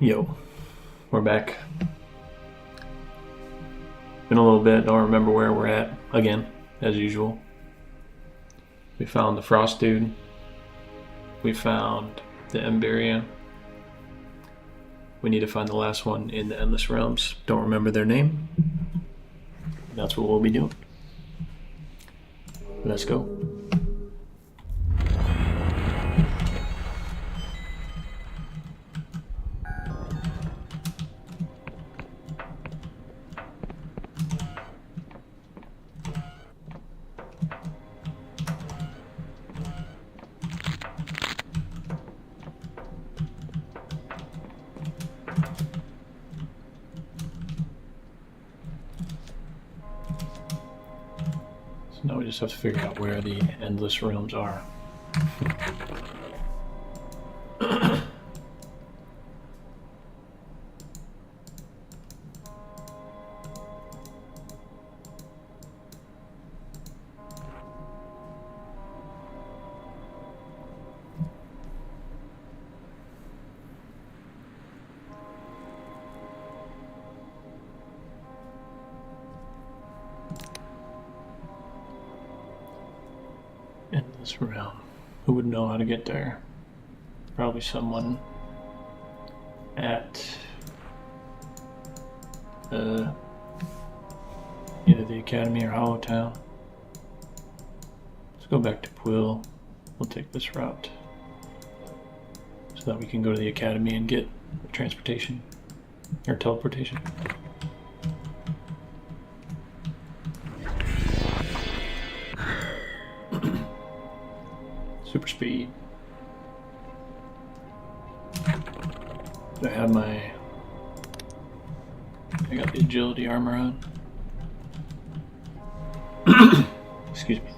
Yo, we're back. Been a little bit, don't remember where we're at again, as usual. We found the Frost Dude. We found the Emberia. We need to find the last one in the Endless Realms. Don't remember their name. That's what we'll be doing. Let's go. So now we just have to figure out where the Endless Realms are. Endless Realm. Who would know how to get there? Probably someone at either the Academy or Hollow Town. Let's go back to Quill. We'll take this route so that we can go to the Academy and get transportation or teleportation. Super speed. Do I have my... I got the agility armor on. Excuse me.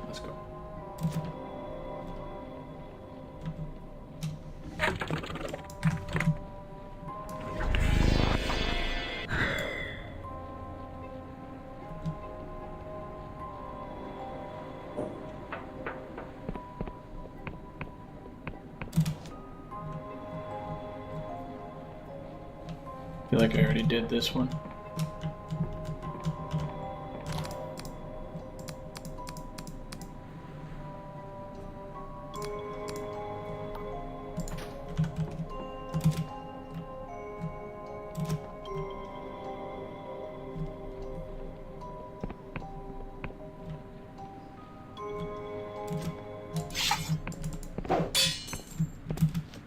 Let's go. I feel like I already did this one.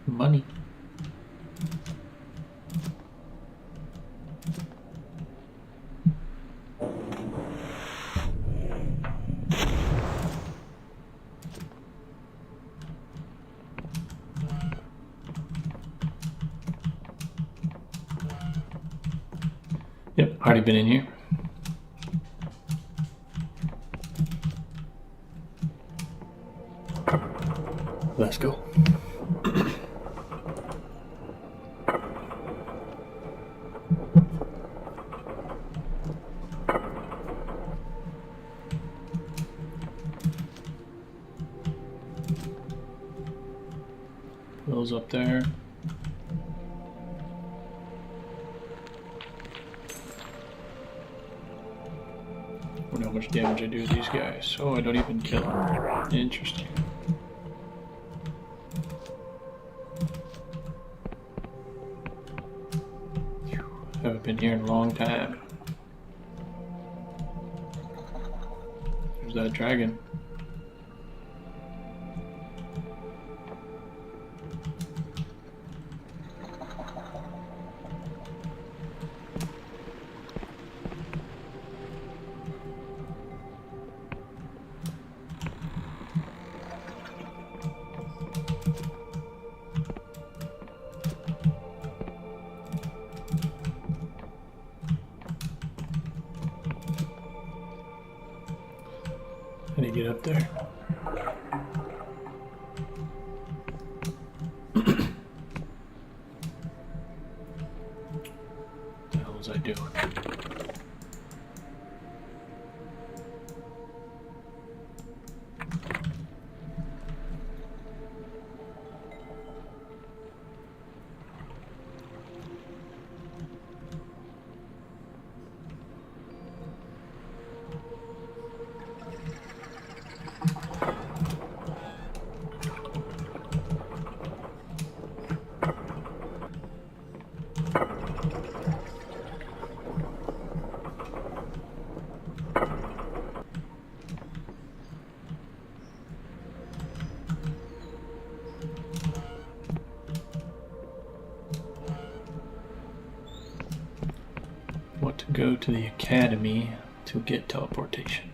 Money. Yep, already been in here. Let's go. Those up there. I wonder how much damage I do to these guys. Oh, I don't even kill them. Interesting. Haven't been here in a long time. There's that dragon. How do you get up there? What the hell was I doing? what to go to the academy to get teleportation.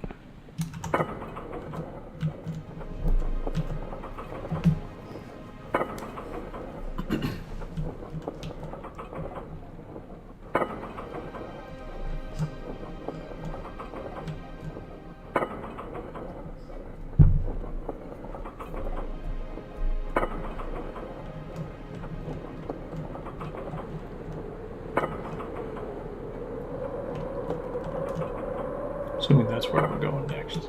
Assuming that's where we're going next.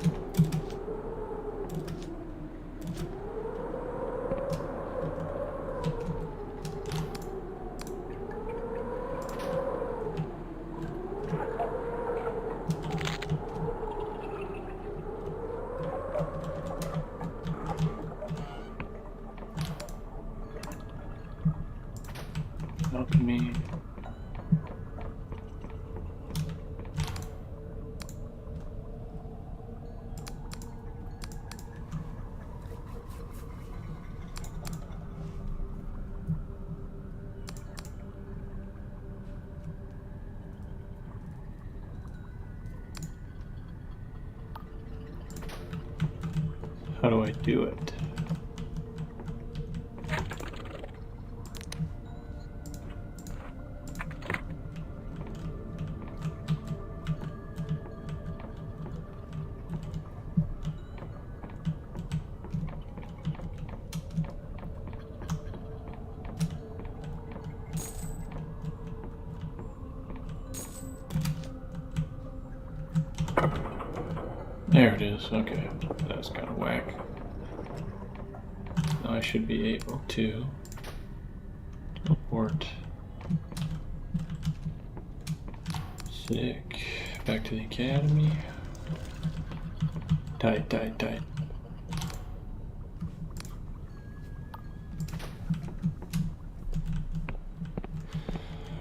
Alchemy. How do I do it? There it is. Okay, that's kind of whack. Now I should be able to teleport. Sick. Back to the academy. Tight. Alright,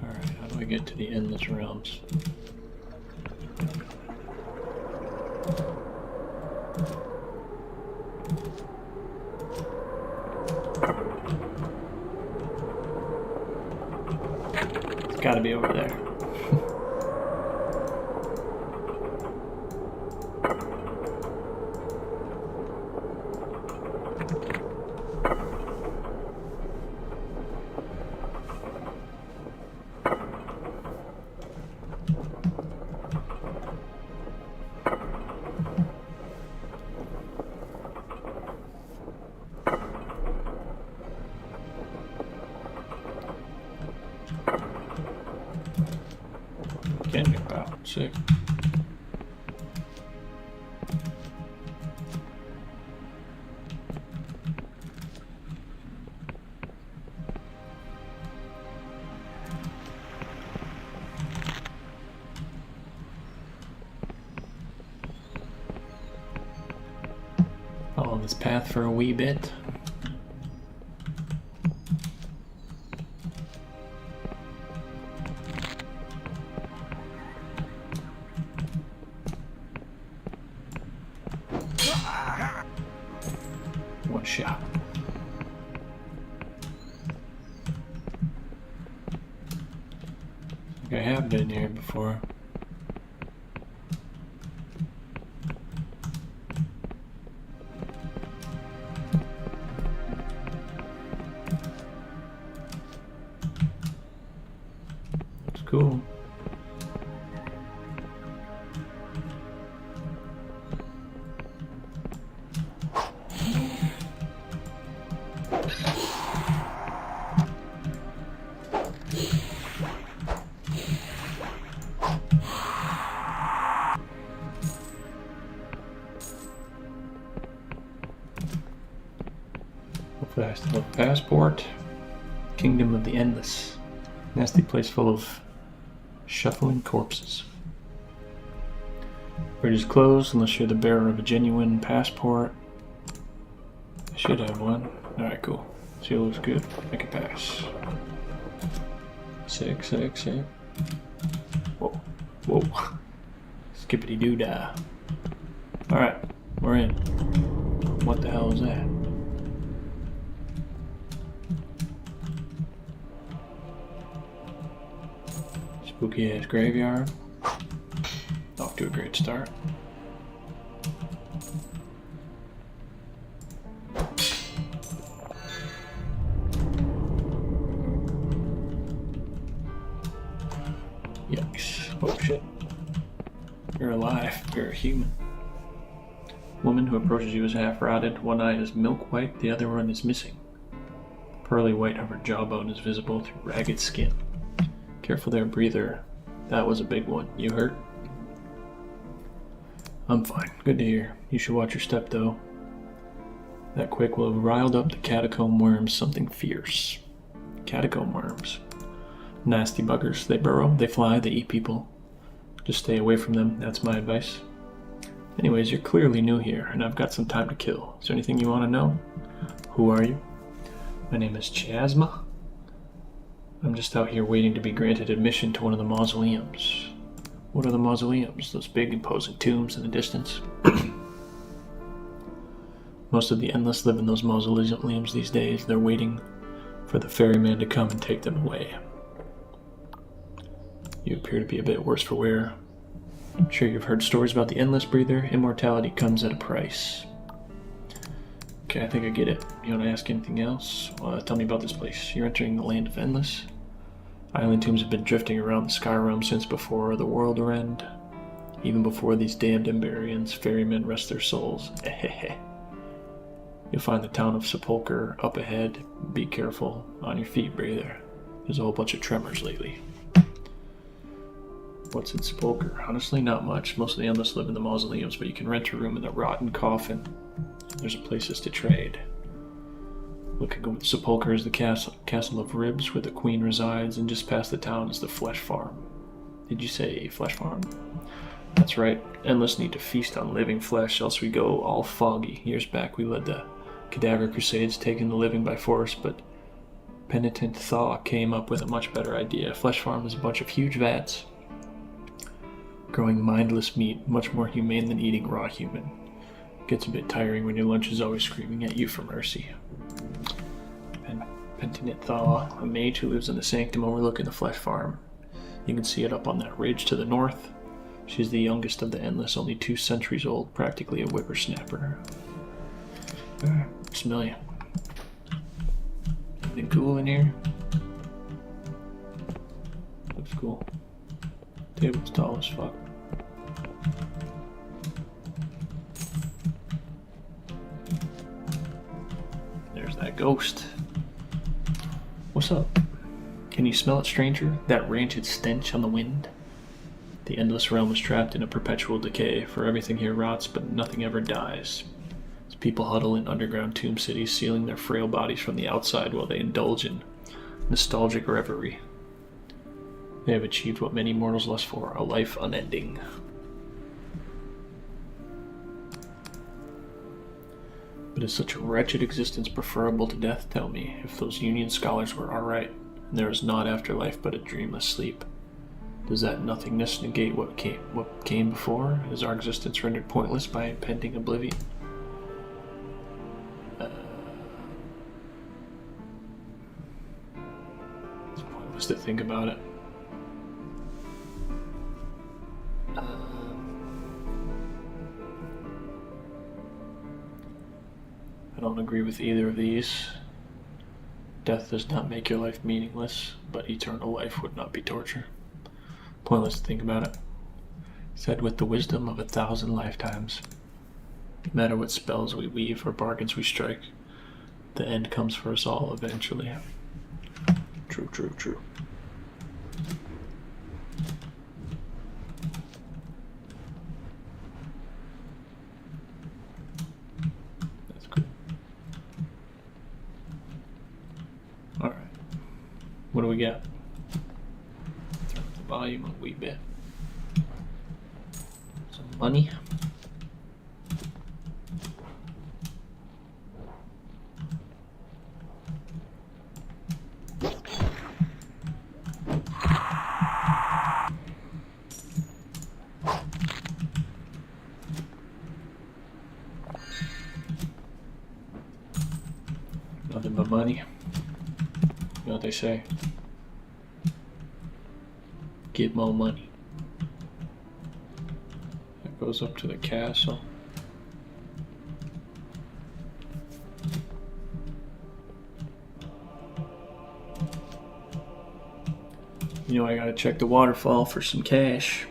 how do I get to the endless realms? It's gotta be over there. Can't get out. Sick. Follow this path for a wee bit. One shot. I think I have been here before. Looks cool. Hopefully I still have a passport. Kingdom of the Endless. Nasty place full of shuffling corpses. Bridge is closed unless you're the bearer of a genuine passport. I should have one. Alright, cool. Seal looks good. I can pass. Sick. Whoa. Skippity doo dah. Alright, we're in. What the hell is that? Spooky ass graveyard. Off to a great start. Yikes. Oh shit. You're alive. You're a human. Woman who approaches you is half rotted. One eye is milk white, the other one is missing. The pearly white of her jawbone is visible through ragged skin. Careful there, breather. That was a big one. You hurt? I'm fine. Good to hear. You should watch your step, though. That quick will have riled up the catacomb worms something fierce. Catacomb worms. Nasty buggers. They burrow, they fly, they eat people. Just stay away from them. That's my advice. Anyways, you're clearly new here, and I've got some time to kill. Is there anything you want to know? Who are you? My name is Chasma. I'm just out here waiting to be granted admission to one of the mausoleums. What are the mausoleums? Those big imposing tombs in the distance? Most of the Endless live in those mausoleums these days. They're waiting for the ferryman to come and take them away. You appear to be a bit worse for wear. I'm sure you've heard stories about the Endless Breather. Immortality comes at a price. Okay, I think I get it. You want to ask anything else? Tell me about this place. You're entering the land of Endless. Island tombs have been drifting around the sky realm since before the world will end. Even before these damned Emberians, ferrymen rest their souls. You'll find the town of Sepulchre up ahead. Be careful on your feet, breather. There's a whole bunch of tremors lately. What's in Sepulchre? Honestly, not much. Most of the Endless live in the mausoleums, but you can rent a room in the Rotten Coffin. There's places to trade. Looking over Sepulchre is the castle of Ribs, where the queen resides, and just past the town is the Flesh Farm. Did you say Flesh Farm? That's right. Endless need to feast on living flesh, else we go all foggy. Years back we led the Cadaver Crusades, taking the living by force, but Penitent Thaw came up with a much better idea. Flesh Farm is a bunch of huge vats, growing mindless meat, much more humane than eating raw human. Gets a bit tiring when your lunch is always screaming at you for mercy. Penitent Thaw, a mage who lives in the sanctum overlooking the Flesh Farm. You can see it up on that ridge to the north. She's the youngest of the Endless, only 2 centuries old, practically a whippersnapper. Smell you. Anything cool in here? Looks cool. Table's tall as fuck. There's that ghost. What's up? Can you smell it, stranger? That rancid stench on the wind? The Endless realm is trapped in a perpetual decay, for everything here rots, but nothing ever dies. As people huddle in underground tomb cities, sealing their frail bodies from the outside while they indulge in nostalgic reverie. They have achieved what many mortals lust for, a life unending. But is such a wretched existence preferable to death? Tell me, if those Union scholars were alright, and there is not afterlife but a dreamless sleep, does that nothingness negate what came before? Is our existence rendered pointless by impending oblivion? It's pointless to think about it. I don't agree with either of these. Death does not make your life meaningless, but eternal life would not be torture. Pointless to think about it. Said with the wisdom of 1,000 lifetimes. No matter what spells we weave or bargains we strike, the end comes for us all eventually. True, true, true. What do we got? Turn up the volume a wee bit. Some money. Nothing but money. You know what they say? get more money. That goes up to the castle. You know, I gotta check the waterfall for some cash.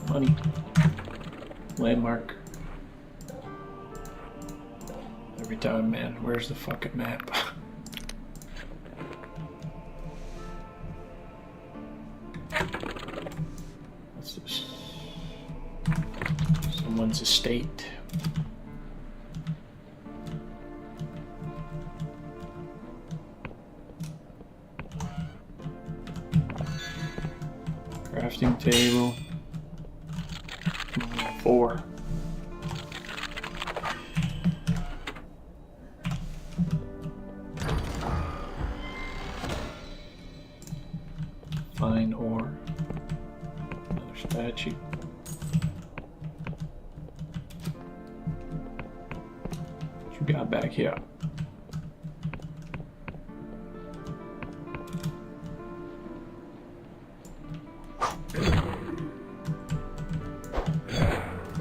Money. Landmark. Every time, man. Where's the fucking map? What's this? Someone's estate. Crafting table. 4. Fine ore. Another statue. What you got back here?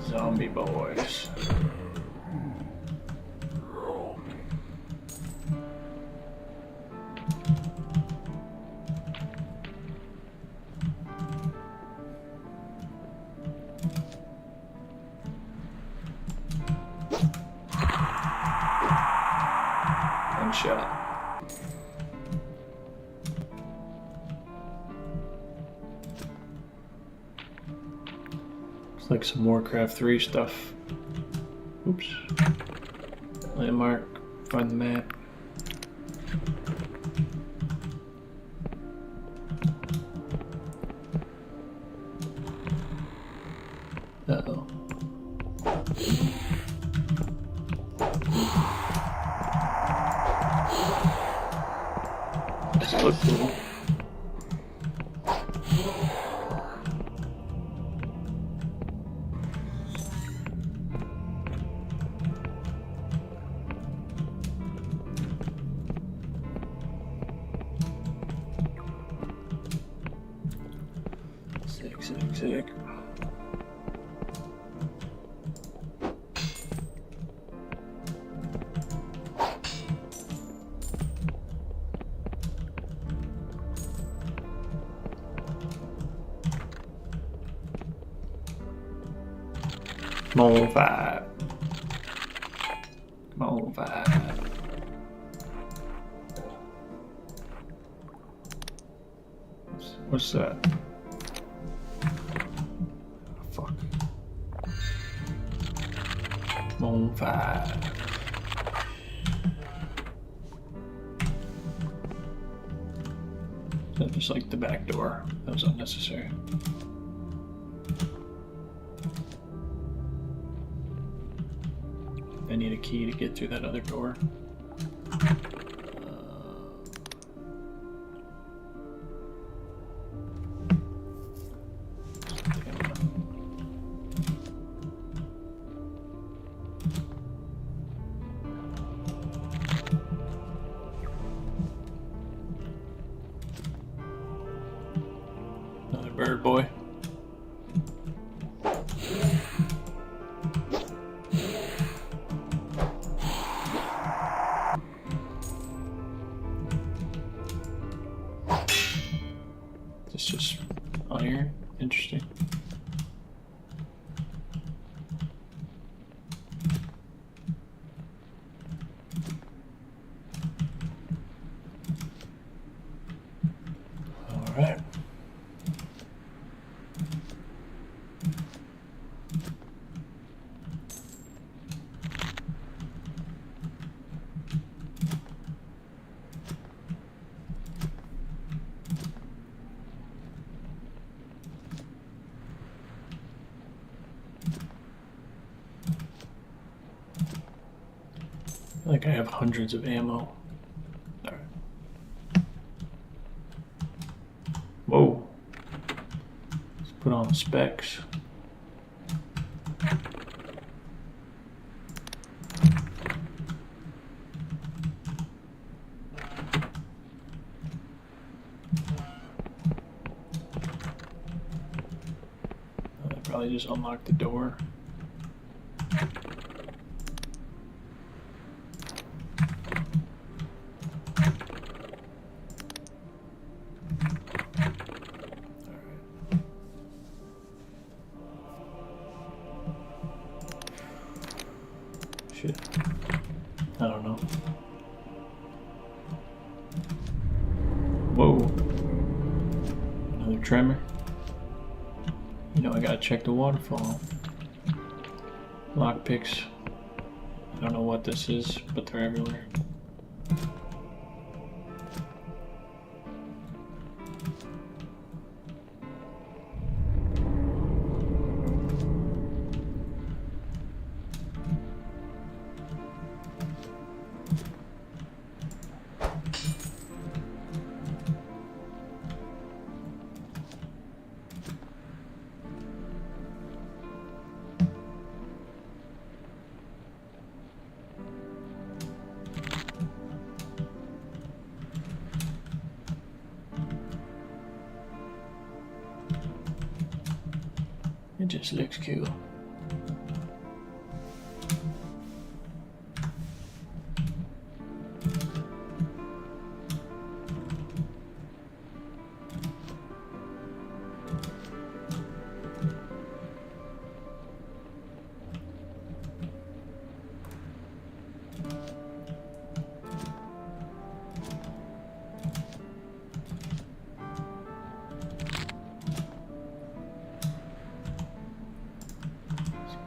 Zombie boys. One shot. Looks like some Warcraft 3 stuff. Oops. Landmark. Find the map. Uh-oh. This looks cool. Sick. Come on, 5. Come on, 5. What's that? Fuck. Come on, 5. Is that just like the back door? That was unnecessary. I need a key to get through that other door. Another bird boy. It's just iron. Interesting. All right. I feel like I have hundreds of ammo. All right. Whoa. Let's put on the specs. probably just unlock the door. Shit. I don't know. Whoa. Another tremor. You know I gotta check the waterfall. Lockpicks. I don't know what this is, but they're everywhere. It just looks cool.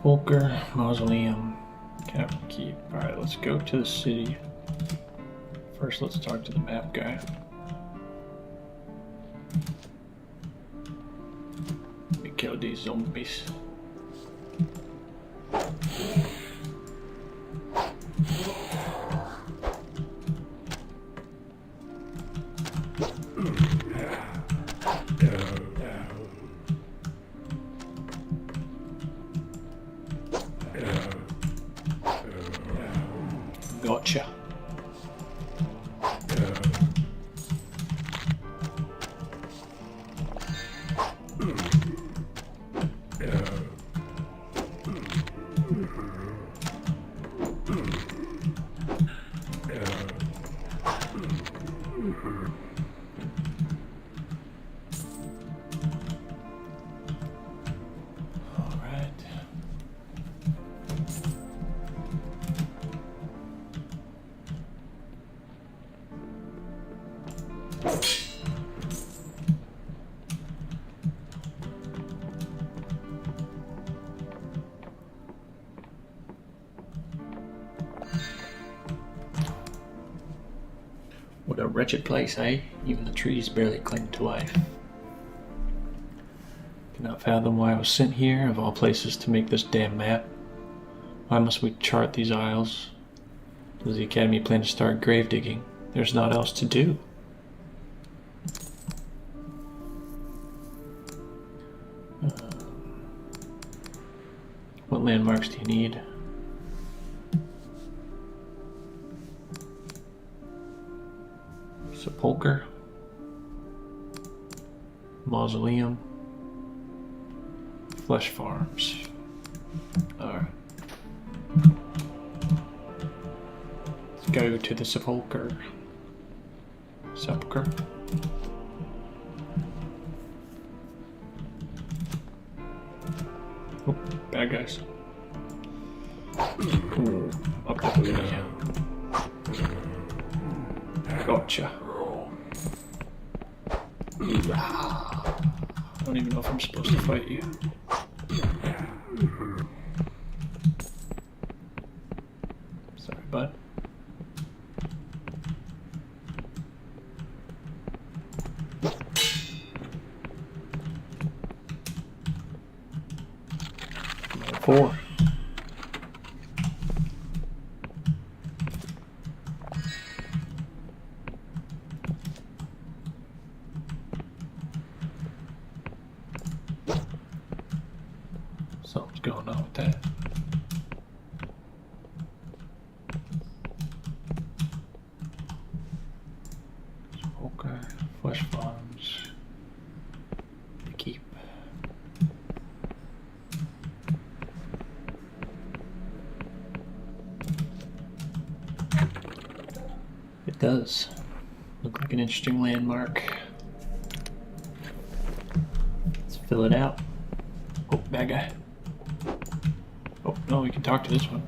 Volker, Mausoleum, Captain Keep. Alright, let's go to the city. First, let's talk to the map guy. Let me kill these zombies. Gotcha. What a wretched place, eh? Even the trees barely cling to life. Cannot fathom why I was sent here, of all places, to make this damn map. Why must we chart these isles? Does the Academy plan to start grave digging? There's naught else to do. What landmarks do you need? Sepulcher, Mausoleum, Flesh Farms. Alright. Let's go to the Sepulcher. Sepulcher. Oh, bad guys. Ooh, up the booty. Gotcha. I don't even know if I'm supposed to fight you. Sorry, bud. Number 4. Something's going on with that. Okay, Flesh Farms. The Keep. It does. Look like an interesting landmark. Let's fill it out. Oh, bad guy. Oh, no, we can talk to this one.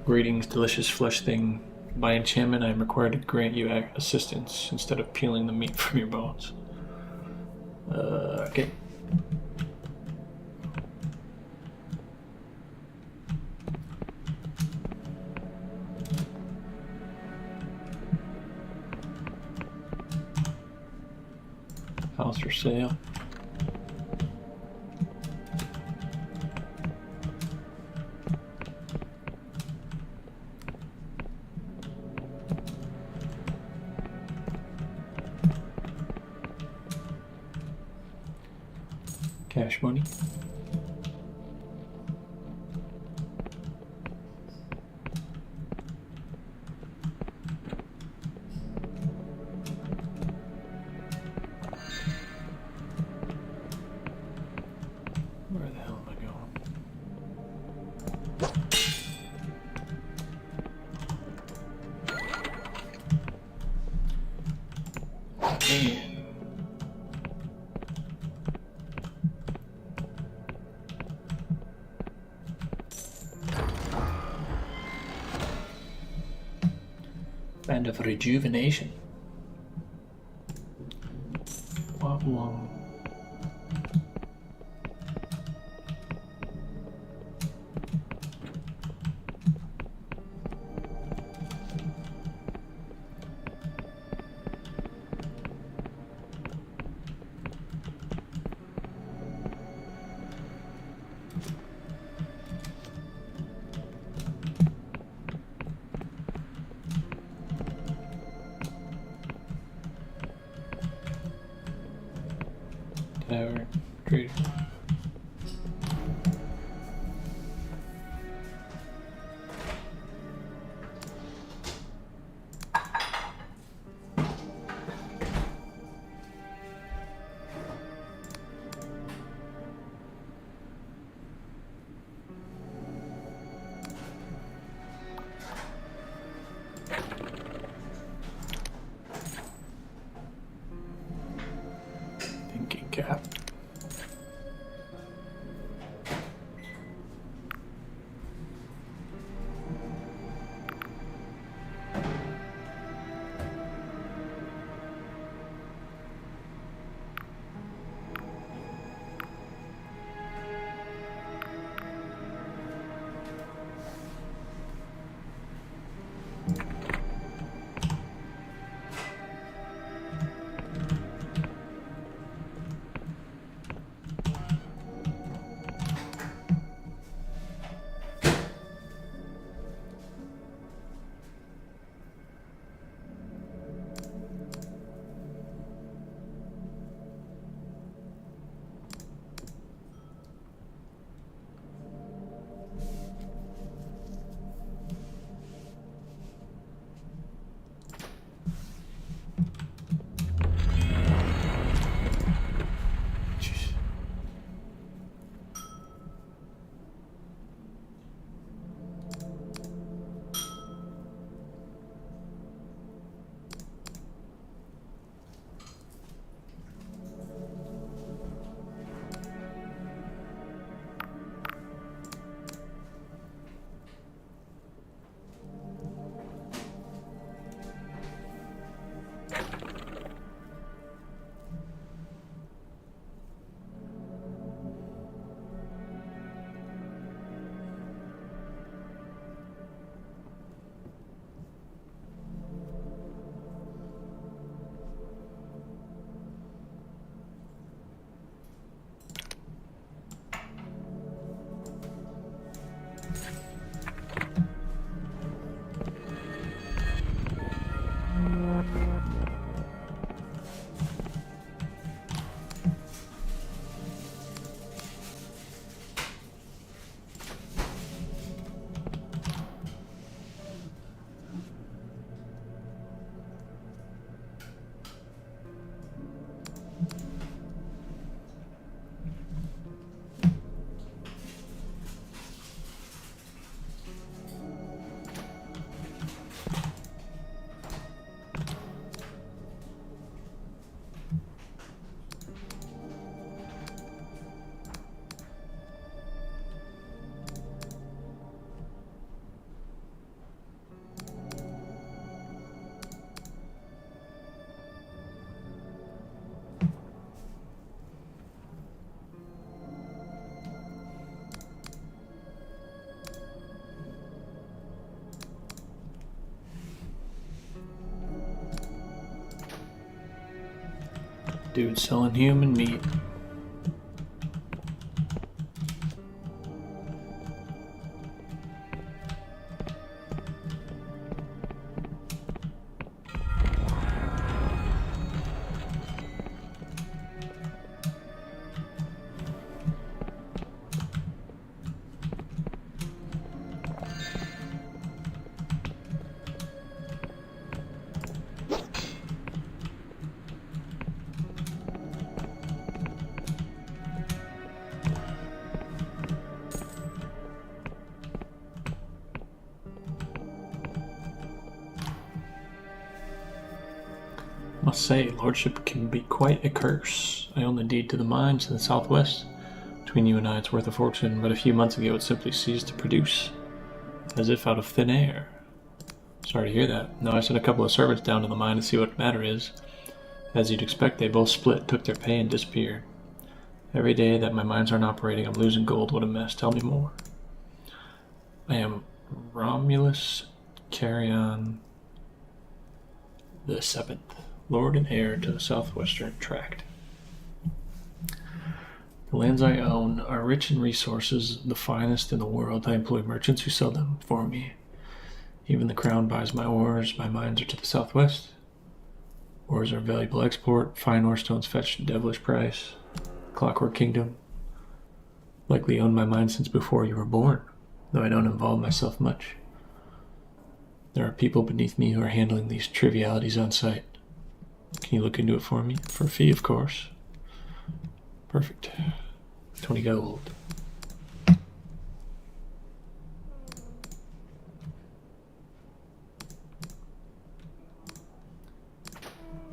Greetings, delicious flesh thing. By enchantment, I am required to grant you assistance instead of peeling the meat from your bones. Okay. House for sale. Cash money. Where the hell am I going? Man. Band of rejuvenation. Oblong. Tower. Great. Thinking cap. Dude selling human meat. Must say, lordship can be quite a curse. I own the deed to the mines in the southwest. Between you and I, it's worth a fortune, but a few months ago it simply ceased to produce, as if out of thin air. Sorry to hear that. No, I sent a couple of servants down to the mine to see what the matter is. As you'd expect, they both split, took their pay, and disappeared. Every day that my mines aren't operating, I'm losing gold. What a mess. Tell me more. I am Romulus Carrion the 7th. Lord and heir to the southwestern tract. The lands I own are rich in resources, the finest in the world. I employ merchants who sell them for me. Even the crown buys my ores. My mines are to the southwest. Ores are valuable export. Fine ore stones fetch a devilish price. Clockwork Kingdom. Likely owned my mine since before you were born, though I don't involve myself much. There are people beneath me who are handling these trivialities on site. Can you look into it for me? For a fee, of course. Perfect. 20 gold.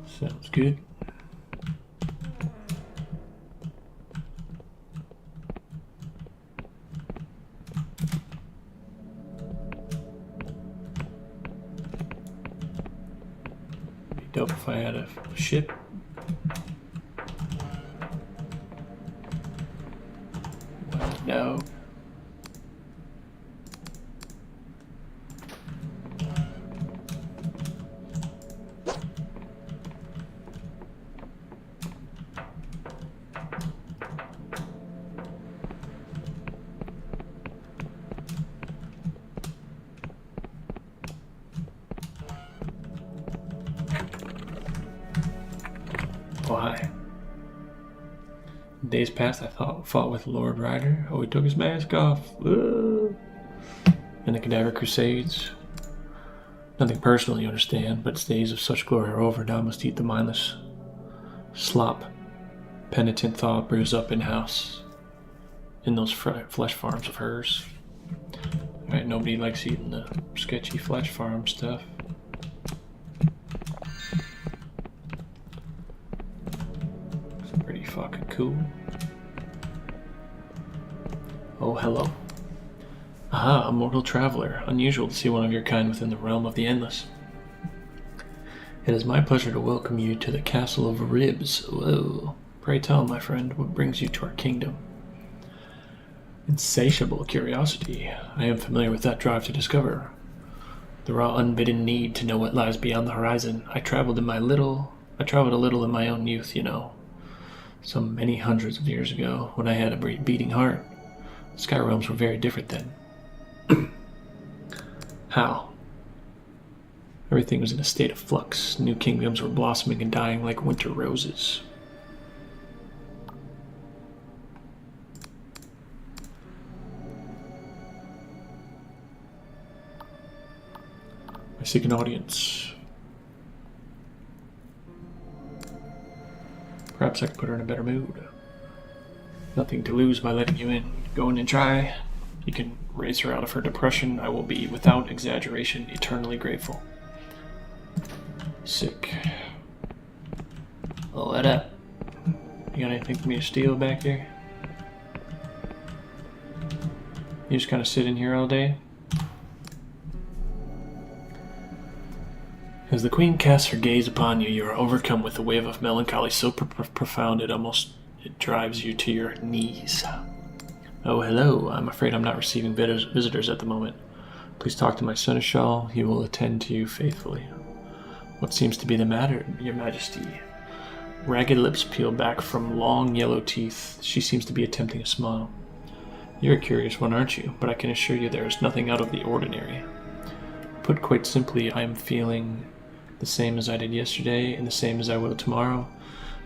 Sounds good. Dope if I had a ship. No. Why? In days past, I fought with Lord Ryder. Oh, he took his mask off. In the Cadaver Crusades. Nothing personal, you understand, but its days of such glory are over. Now I must eat the mindless slop penitent thaw brews up in-house in those flesh farms of hers. Right, nobody likes eating the sketchy flesh farm stuff. Fucking cool. Oh, hello. Aha, a mortal traveler. Unusual to see one of your kind within the realm of the endless. It is my pleasure to welcome you to the Castle of Ribs. Whoa. Pray tell, my friend, what brings you to our kingdom? Insatiable curiosity. I am familiar with that drive to discover. The raw, unbidden need to know what lies beyond the horizon. I traveled a little in my own youth, you know. Some many hundreds of years ago, when I had a beating heart. The sky realms were very different then. How? Everything was in a state of flux. New kingdoms were blossoming and dying like winter roses. I seek an audience. Perhaps I could put her in a better mood. Nothing to lose by letting you in. Go in and try. You can raise her out of her depression. I will be, without exaggeration, eternally grateful. Sick. Well, what up? You got anything for me to steal back here? You just kind of sit in here all day? As the queen casts her gaze upon you, you are overcome with a wave of melancholy so profound it drives you to your knees. Oh, hello. I'm afraid I'm not receiving visitors at the moment. Please talk to my seneschal. He will attend to you faithfully. What seems to be the matter, your majesty? Ragged lips peel back from long yellow teeth. She seems to be attempting a smile. You're a curious one, aren't you? But I can assure you there is nothing out of the ordinary. Put quite simply, I am feeling the same as I did yesterday and the same as I will tomorrow.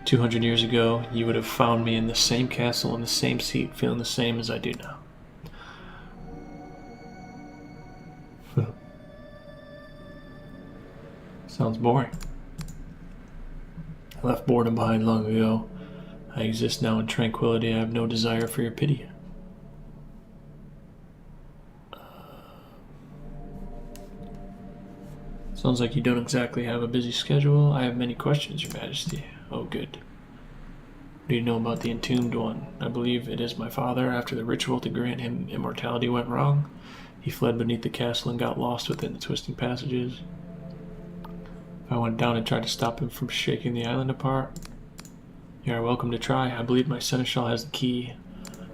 200 years ago, you would have found me in the same castle in the same seat, feeling the same as I do now. Sounds boring. I left boredom behind long ago. I exist now in tranquility. I have no desire for your pity. Sounds like you don't exactly have a busy schedule. I have many questions, Your Majesty. Oh, good. What do you know about the Entombed One? I believe it is my father. After the ritual to grant him immortality went wrong, he fled beneath the castle and got lost within the twisting passages. I went down and tried to stop him from shaking the island apart. You are welcome to try. I believe my seneschal has the key,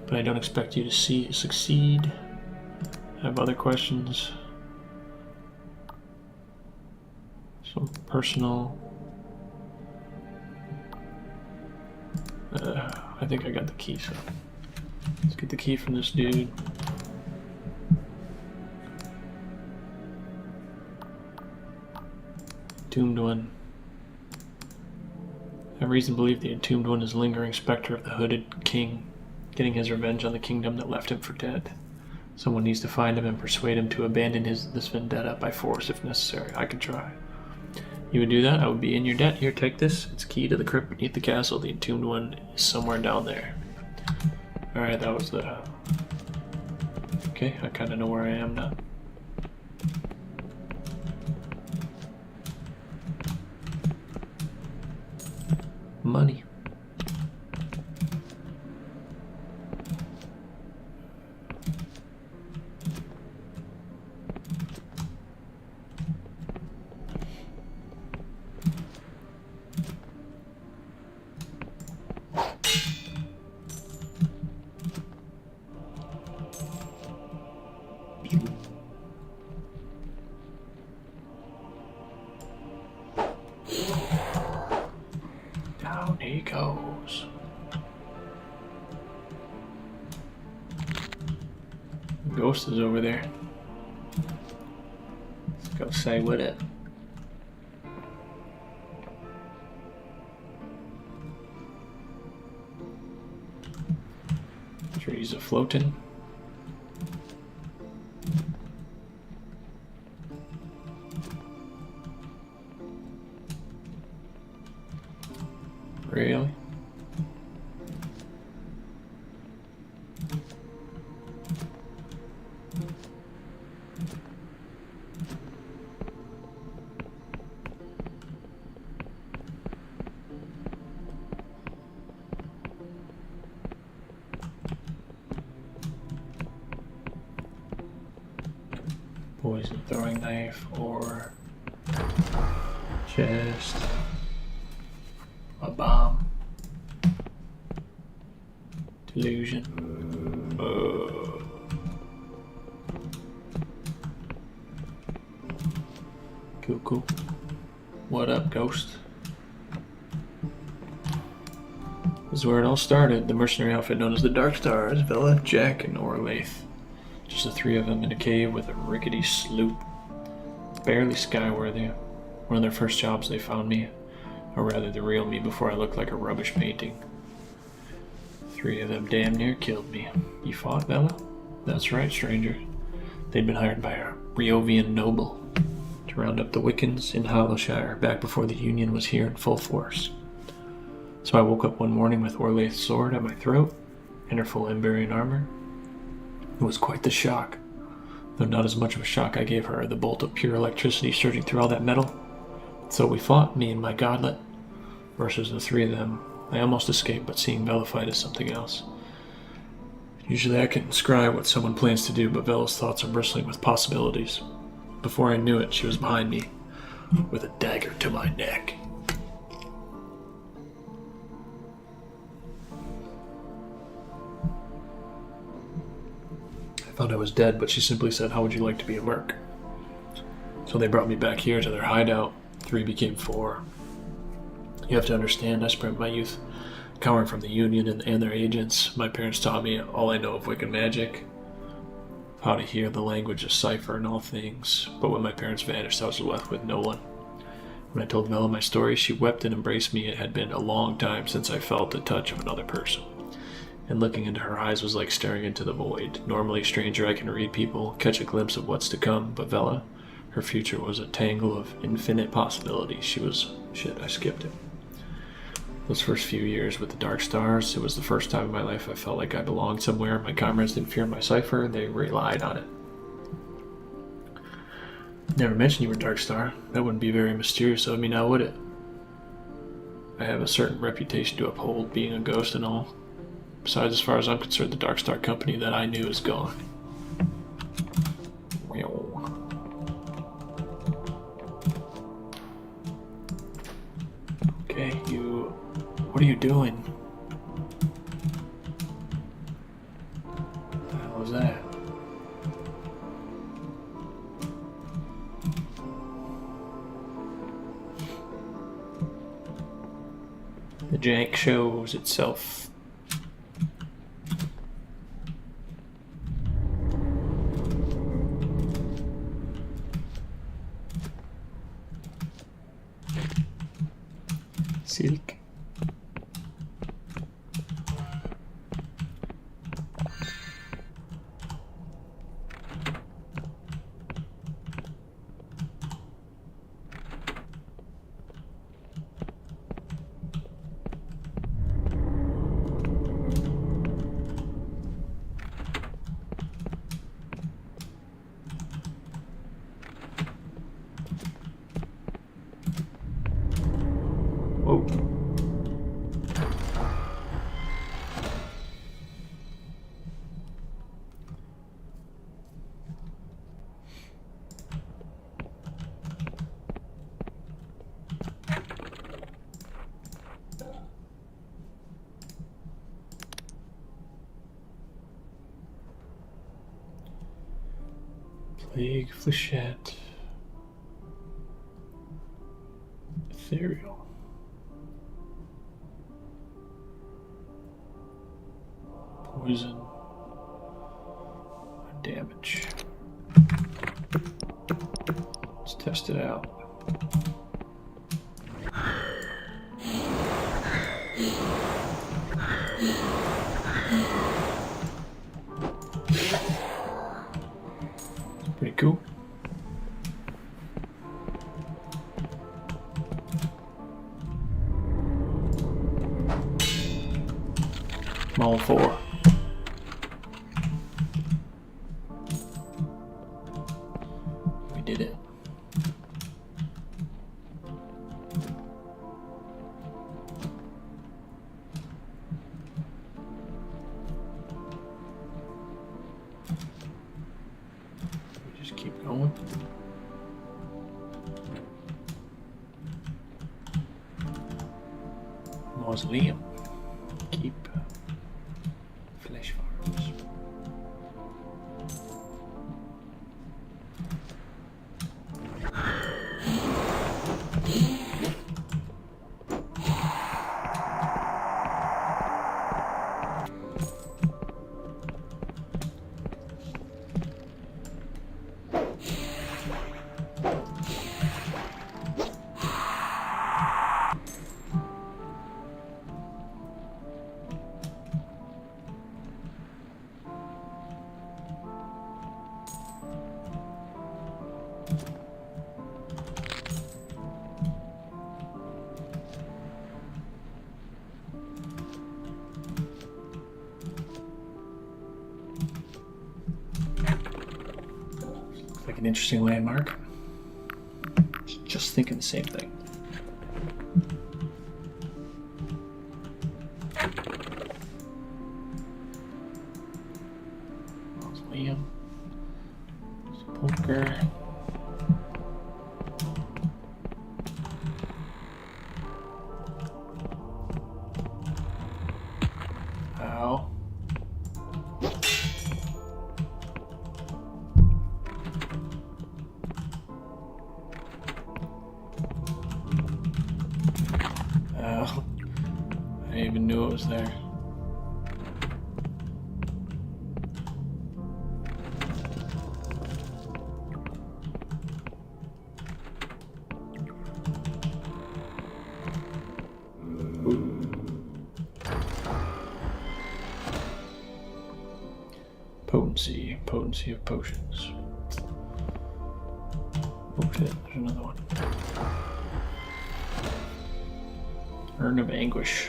but I don't expect you to succeed. I have other questions. Some personal. I think I got the key, so let's get the key from this dude. Entombed One. I have reason to believe the Entombed One is a lingering specter of the hooded king, getting his revenge on the kingdom that left him for dead. Someone needs to find him and persuade him to abandon this vendetta by force if necessary. I could try. You would do that? I would be in your debt. Here, take this. It's key to the crypt beneath the castle. The Entombed One is somewhere down there. Alright, that was the... Okay, I kind of know where I am now. Money. Down he goes. The ghost is over there. Let's go say what it. Trees are floating. Really? Poison throwing knife or chest. A bomb. Delusion. Cool. What up, ghost? This is where it all started. The mercenary outfit known as the Dark Stars, Vela, Jack, and Orlaith. Just the three of them in a cave with a rickety sloop. Barely skyworthy. One of their first jobs they found me. Or rather the real me before I looked like a rubbish painting. Three of them damn near killed me. You fought, Bella? That's right, stranger. They'd been hired by a Riovian noble to round up the Wiccans in Hollowshire back before the Union was here in full force. So I woke up one morning with Orlaith's sword at my throat and her full Emberian armor. It was quite the shock, though not as much of a shock I gave her, the bolt of pure electricity surging through all that metal. So we fought, me and my godlet, versus the three of them. I almost escaped, but seeing Vela fight is something else. Usually I can describe what someone plans to do, but Vela's thoughts are bristling with possibilities. Before I knew it, she was behind me, with a dagger to my neck. I thought I was dead, but she simply said, "How would you like to be a merc?" So they brought me back here to their hideout. 3 became 4. You have to understand, I spent my youth cowering from the Union and their agents. My parents taught me all I know of Wiccan magic, how to hear the language of cipher and all things. But when my parents vanished, I was left with no one. When I told Mela my story, she wept and embraced me. It had been a long time since I felt the touch of another person. And looking into her eyes was like staring into the void. Normally, stranger, I can read people, catch a glimpse of what's to come, but Vela, her future was a tangle of infinite possibilities. She was... shit, I skipped it. Those first few years with the Dark Stars, it was the first time in my life I felt like I belonged somewhere. My comrades didn't fear my cipher, they relied on it. Never mentioned you were Dark Star. That wouldn't be very mysterious of me now, would it? I have a certain reputation to uphold, being a ghost and all. Besides, as far as I'm concerned, the Dark Star company that I knew is gone. Okay, you... what are you doing? What the hell was that? The jank shows itself. Silk. Whoa. Plague Flechette. Ethereal. Poison. Damage. Let's test it out. Pretty cool. I'm all for. We did it. We just keep going. Mausoleum. Keep flesh farms. Like an interesting landmark. Just thinking the same thing. Mausoleum. Sepulcher. Ow. I even knew it was there. Potency of potions. Oh shit, there's another one. Urn of Anguish.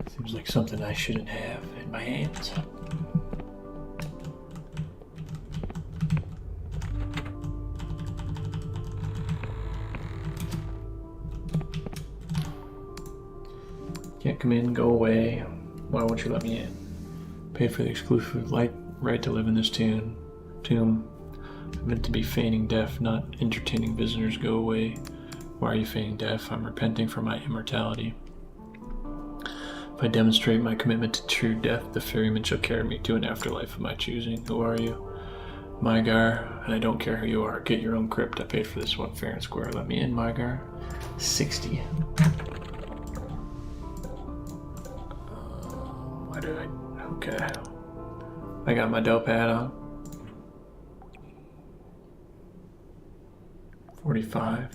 Seems like something I shouldn't have in my hands. Can't come in, go away. Why won't you let me in? Paid for the exclusive right to live in this tomb. I'm meant to be feigning death, not entertaining visitors. Go away. Why are you feigning death? I'm repenting for my immortality. If I demonstrate my commitment to true death, the ferryman shall carry me to an afterlife of my choosing. Who are you? Mygar, and I don't care who you are. Get your own crypt. I paid for this one fair and square. Let me in, Mygar. 60. Why did I? Okay. I got my dope hat on. 45.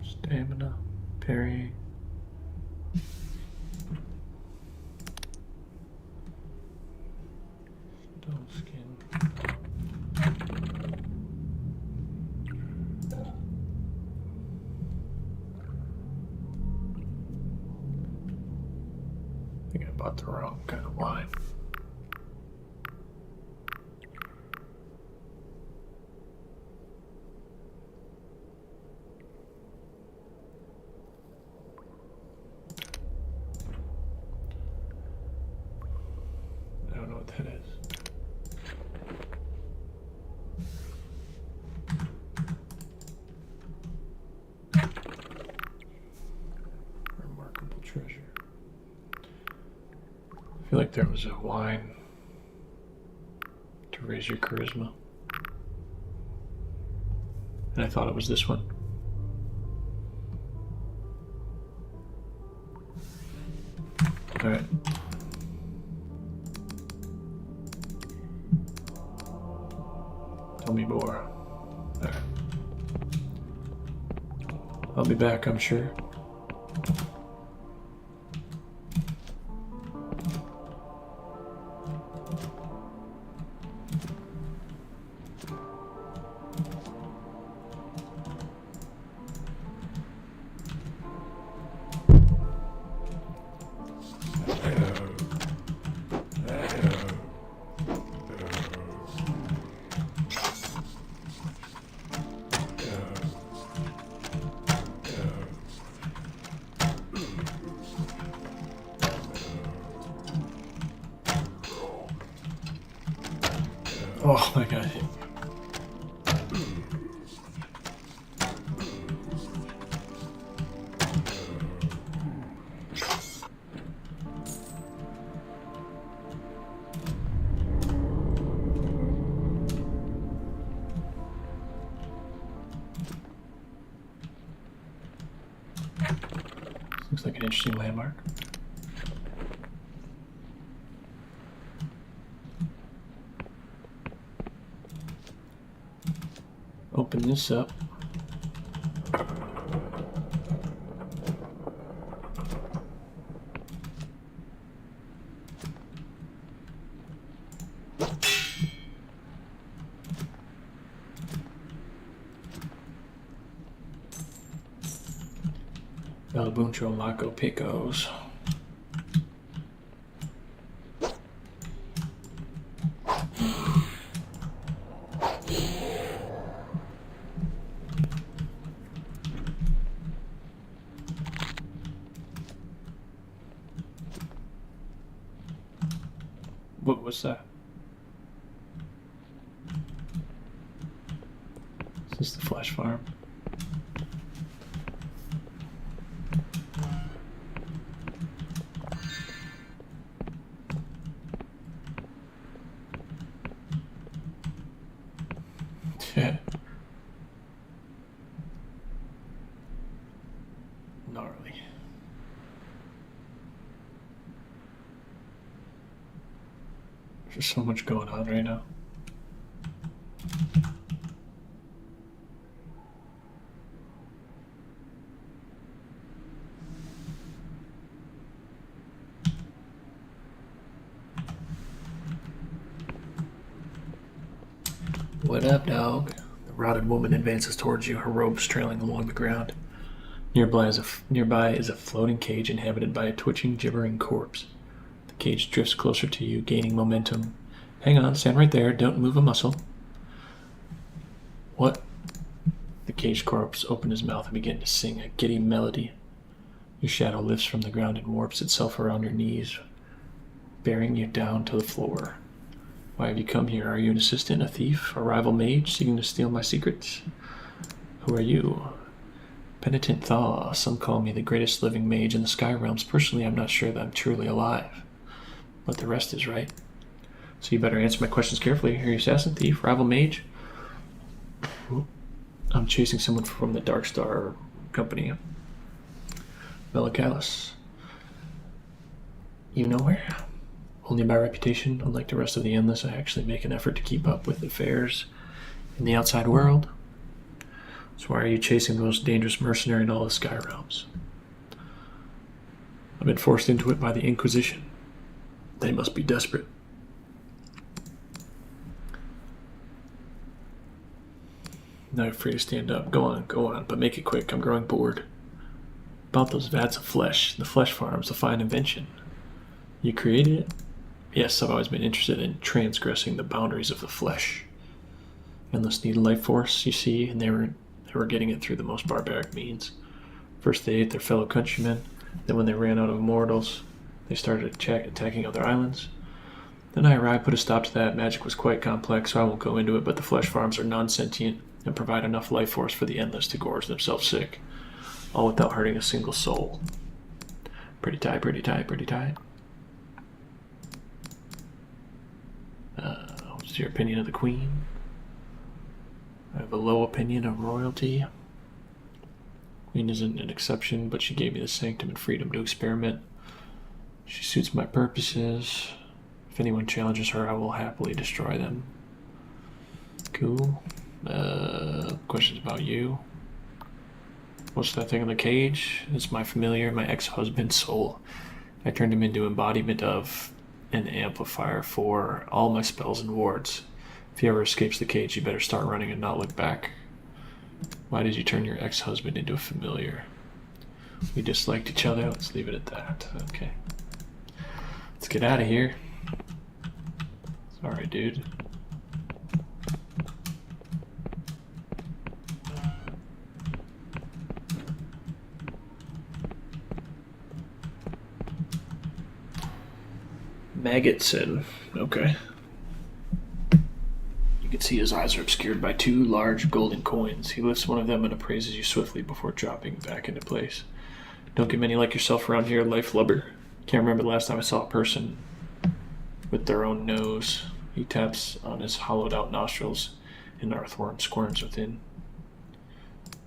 Stamina. Parry. Stone skin. I think I bought the wrong kind of wine. I don't know what that is. Remarkable treasure. I feel like there was a wine to raise your charisma. And I thought it was this one. Alright. Tell me more. Alright. I'll be back, I'm sure. Oh my god. Looks like an interesting landmark. Open this up. Valabuncho Laco Picos. What was that? Is this the flash farm? There's so much going on right now. What up, dog? The rotted woman advances towards you, her robes trailing along the ground. Nearby is a floating cage inhabited by a twitching, gibbering corpse. The cage drifts closer to you, gaining momentum. Hang on, stand right there, don't move a muscle. What? The caged corpse opened his mouth and began to sing a giddy melody. Your shadow lifts from the ground and warps itself around your knees, bearing you down to the floor. Why have you come here? Are you an assistant, a thief, a rival mage seeking to steal my secrets? Who are you? Penitent Thaw. Some call me the greatest living mage in the Sky Realms. Personally, I'm not sure that I'm truly alive. But the rest is right. So you better answer my questions carefully. Are you assassin, thief, rival mage? I'm chasing someone from the Dark Star Company. Melicalis. You know where? Only by reputation. Unlike the rest of the Endless, I actually make an effort to keep up with affairs in the outside world. So why are you chasing the most dangerous mercenary in all the Sky Realms? I've been forced into it by the Inquisition. They must be desperate. Now you're free to stand up. Go on, but make it quick. I'm growing bored. About those vats of flesh, the flesh farms, a fine invention. You created it? Yes, I've always been interested in transgressing the boundaries of the flesh. Endless need life force, you see, and they were getting it through the most barbaric means. First they ate their fellow countrymen, then when they ran out of mortals, they started attacking other islands. Then I arrived, put a stop to that. Magic was quite complex, so I won't go into it, but the flesh farms are non-sentient and provide enough life force for the Endless to gorge themselves sick, all without hurting a single soul. Pretty tight, pretty tight, pretty tight. What's your opinion of the Queen? I have a low opinion of royalty. Queen isn't an exception, but she gave me the sanctum and freedom to experiment. She suits my purposes. If anyone challenges her, I will happily destroy them. Cool. Questions about you. What's that thing in the cage? It's my familiar, my ex-husband's soul. I turned him into embodiment of an amplifier for all my spells and wards. If he ever escapes the cage, you better start running and not look back. Why did you turn your ex-husband into a familiar? We disliked each other. Let's leave it at that. Okay. Let's get out of here. Sorry, dude. Maggotson. Okay. You can see his eyes are obscured by two large golden coins. He lifts one of them and appraises you swiftly before dropping back into place. Don't get many like yourself around here, life lubber. Can't remember the last time I saw a person with their own nose. He taps on his hollowed out nostrils, and an earthworm squirms within.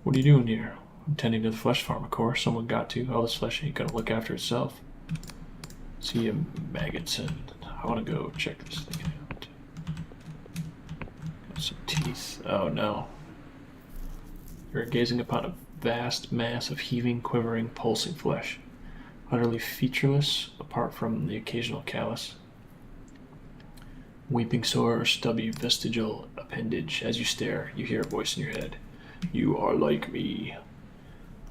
What are you doing here? I'm tending to the flesh farm, of course. Someone got to. All this flesh ain't gonna look after itself. See you, Maggotson. I want to go check this thing out. Got some teeth. Oh no. You're gazing upon a vast mass of heaving, quivering, pulsing flesh, utterly featureless apart from the occasional callus. Weeping sore or stubby vestigial appendage. As you stare, you hear a voice in your head. You are like me.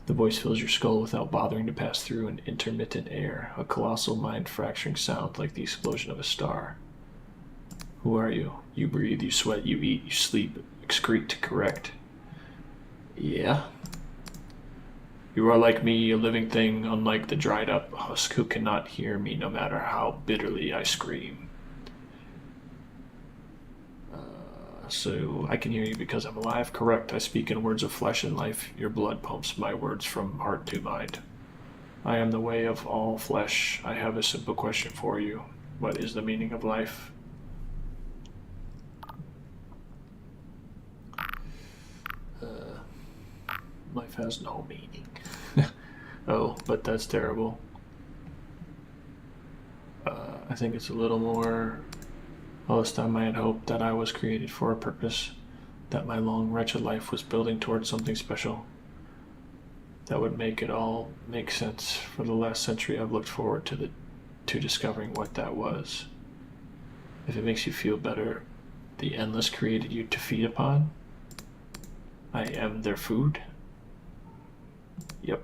The voice fills your skull without bothering to pass through an intermittent air, a colossal mind-fracturing sound like the explosion of a star. Who are you? You breathe, you sweat, you eat, you sleep, excrete to correct. Yeah? You are like me, a living thing, unlike the dried-up husk who cannot hear me no matter how bitterly I scream. So I can hear you because I'm alive. Correct. I speak in words of flesh and life. Your blood pumps my words from heart to mind. I am the way of all flesh. I have a simple question for you. What is the meaning of life? Life has no meaning. Oh, but that's terrible. I think it's a little more All this time I had hoped that I was created for a purpose, that my long, wretched life was building towards something special. That would make it all make sense. For the last century I've looked forward to discovering what that was. If it makes you feel better, the Endless created you to feed upon? I am their food? Yep.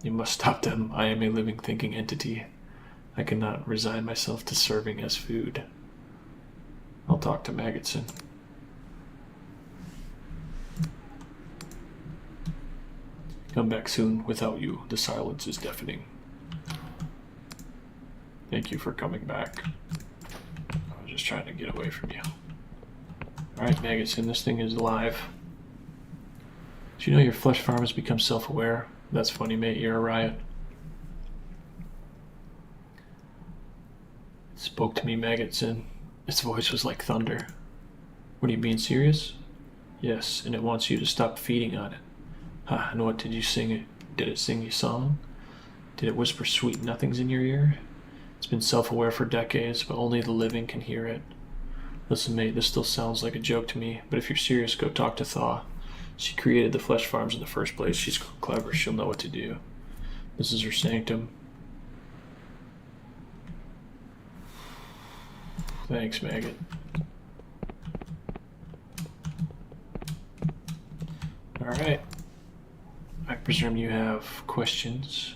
You must stop them. I am a living, thinking entity. I cannot resign myself to serving as food. I'll talk to Magotson. Come back soon. Without you, the silence is deafening. Thank you for coming back. I was just trying to get away from you. Alright, Magotson, this thing is alive. Do you know your flesh farm has become self-aware? That's funny, mate. You're a riot. It spoke to me, Magotson. Its voice was like thunder. What, are you being serious? Yes, and it wants you to stop feeding on it. Ha, and what did you sing? Did it sing you a song? Did it whisper sweet nothings in your ear? It's been self-aware for decades, but only the living can hear it. Listen, mate, this still sounds like a joke to me, but if you're serious, go talk to Thaw. She created the flesh farms in the first place. She's clever. She'll know what to do. This is her sanctum. Thanks, Maggot. Alright. I presume you have questions.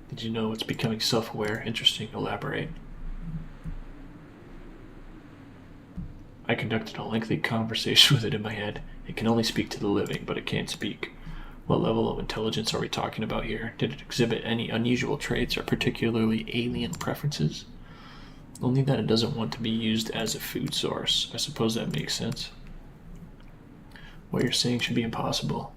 Did you know it's becoming self-aware? Interesting. Elaborate. I conducted a lengthy conversation with it in my head. It can only speak to the living, but it can't speak. What level of intelligence are we talking about here? Did it exhibit any unusual traits or particularly alien preferences? Only that it doesn't want to be used as a food source. I suppose that makes sense. What you're saying should be impossible.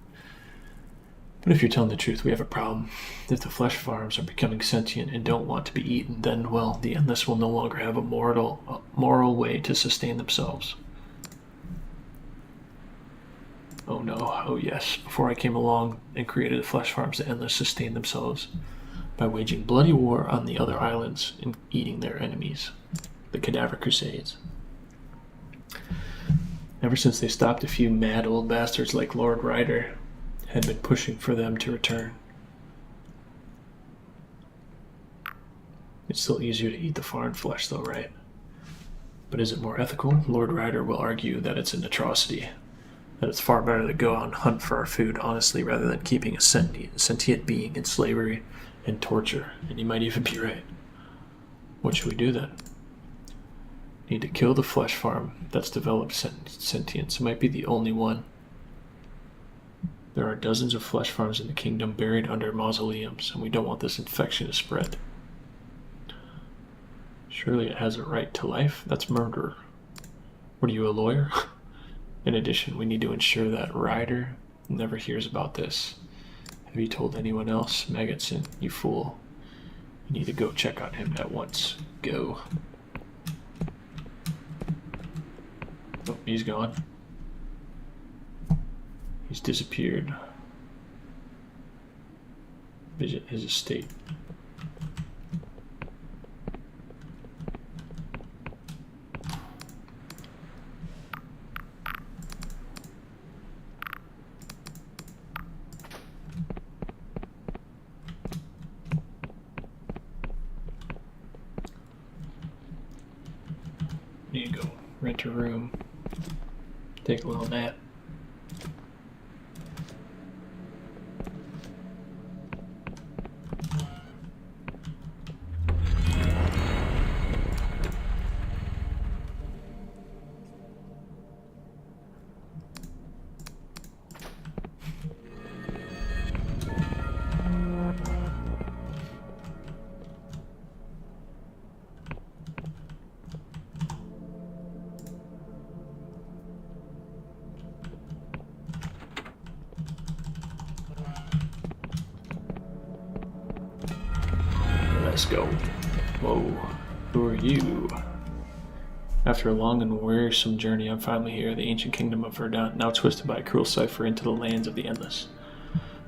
But if you're telling the truth, we have a problem. If the flesh farms are becoming sentient and don't want to be eaten, then, well, the Endless will no longer have a moral way to sustain themselves. Oh no, oh yes. Before I came along and created the flesh farms, the Endless sustained themselves by waging bloody war on the other islands and eating their enemies, the Cadaver Crusades. Ever since they stopped, a few mad old bastards like Lord Ryder had been pushing for them to return. It's still easier to eat the foreign flesh though, right? But is it more ethical? Lord Ryder will argue that it's an atrocity, that it's far better to go out and hunt for our food honestly rather than keeping a sentient being in slavery and torture, and he might even be right. What should we do then? Need to kill the flesh farm that's developed sentience. It might be the only one. There are dozens of flesh farms in the kingdom buried under mausoleums, and we don't want this infection to spread. Surely it has a right to life? That's murder. What are you, a lawyer? In addition, we need to ensure that Ryder never hears about this. Have you told anyone else? Magotson, you fool. You need to go check on him at once. Go. Oh, he's gone. He's disappeared. Visit his estate. Need to go rent a room. Take a little nap. Let's go. Whoa. Who are you? After a long and wearisome journey, I'm finally here, the ancient kingdom of Verdant, now twisted by a cruel cipher into the lands of the Endless.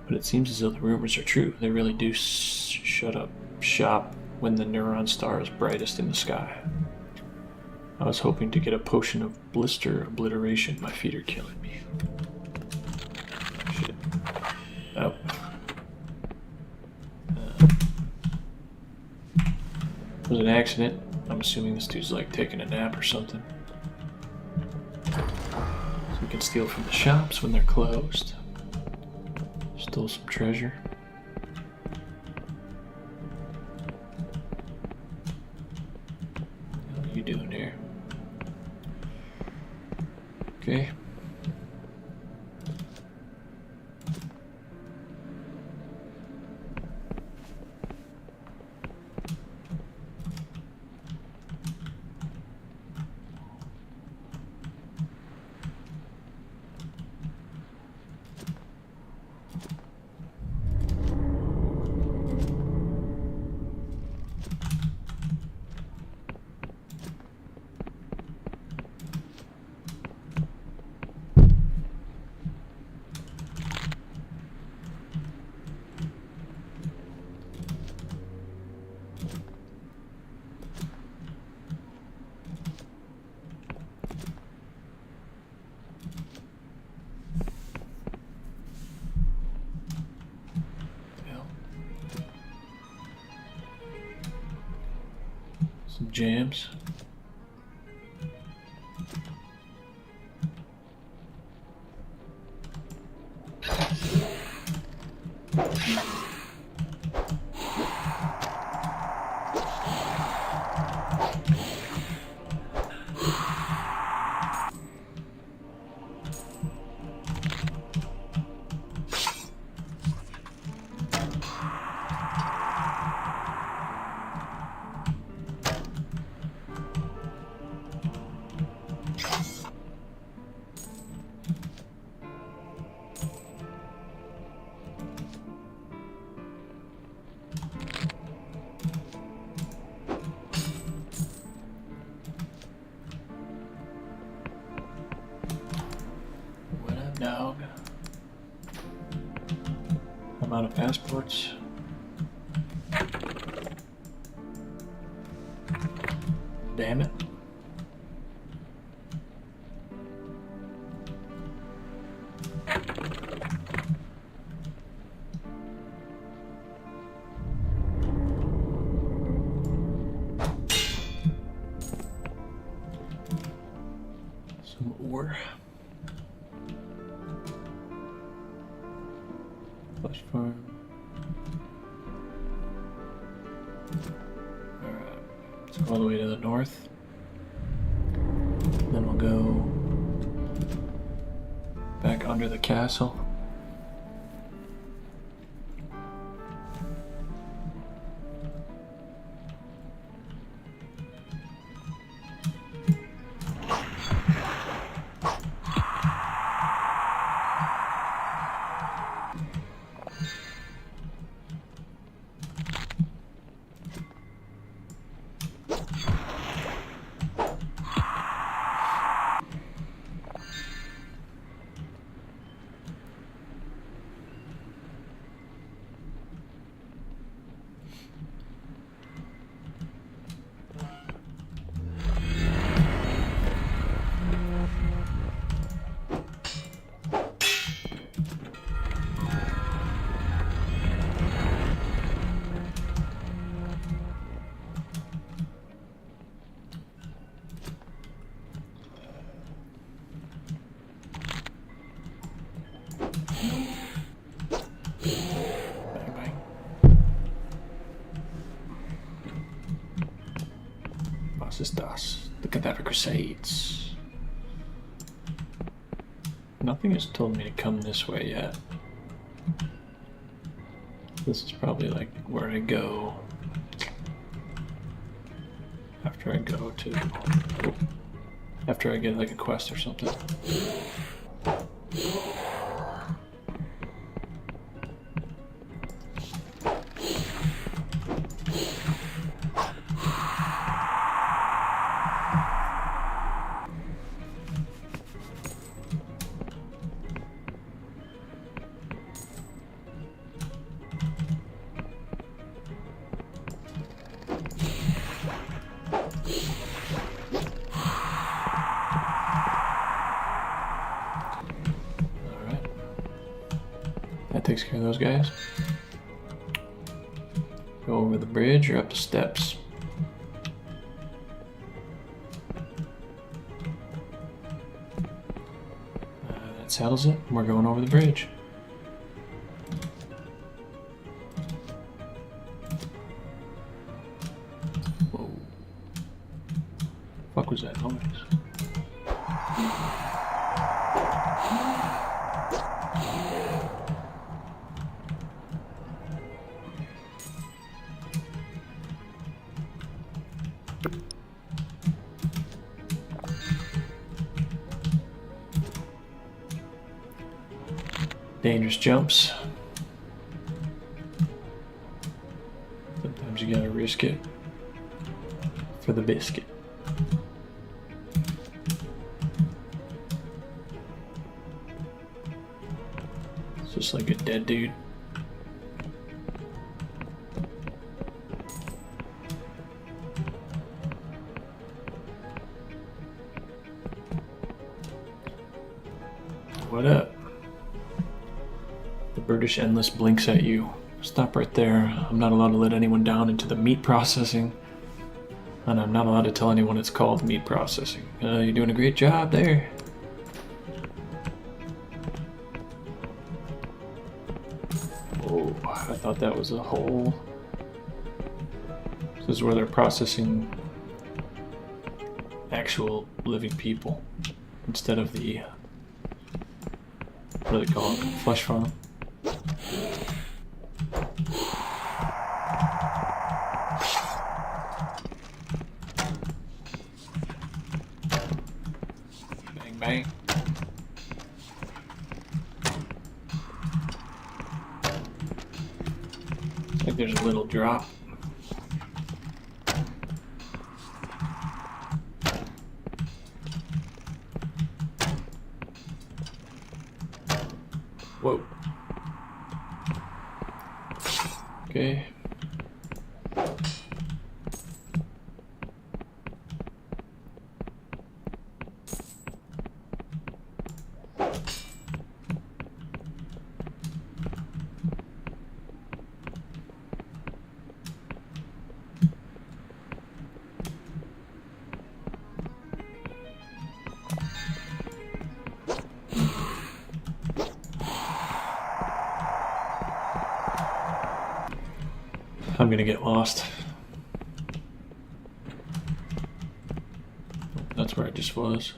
But it seems as though the rumors are true. They really do shut up shop when the neuron star is brightest in the sky. I was hoping to get a potion of blister obliteration. My feet are killing me. Shit. Oh. It was an accident. I'm assuming this dude's like taking a nap or something. So we can steal from the shops when they're closed. Stole some treasure. What are you doing here? Okay. Some jams. Dog. I'm out of passports. Damn it. Some ore. Flesh farm. Alright, let's go all the way to the north. Then we'll go back under the castle. The Cadaver Crusades. Nothing has told me to come this way yet. This is probably like where I go after I go to, after I get like a quest or something. of those guys. Go over the bridge or up the steps. That settles it. We're going over the bridge. Whoa. Fuck was that noise? Dangerous jumps. Sometimes you gotta risk it for the biscuit. It's just like a dead dude. What up? The British Endless blinks at you. Stop right there. I'm not allowed to let anyone down into the meat processing. And I'm not allowed to tell anyone it's called meat processing. You're doing a great job there. Oh, I thought that was a hole. This is where they're processing actual living people instead of the, what do they call it? Flesh farm. Bang, bang. Looks like there's a little drop. Whoa. Okay. I'm gonna get lost. That's where I just was.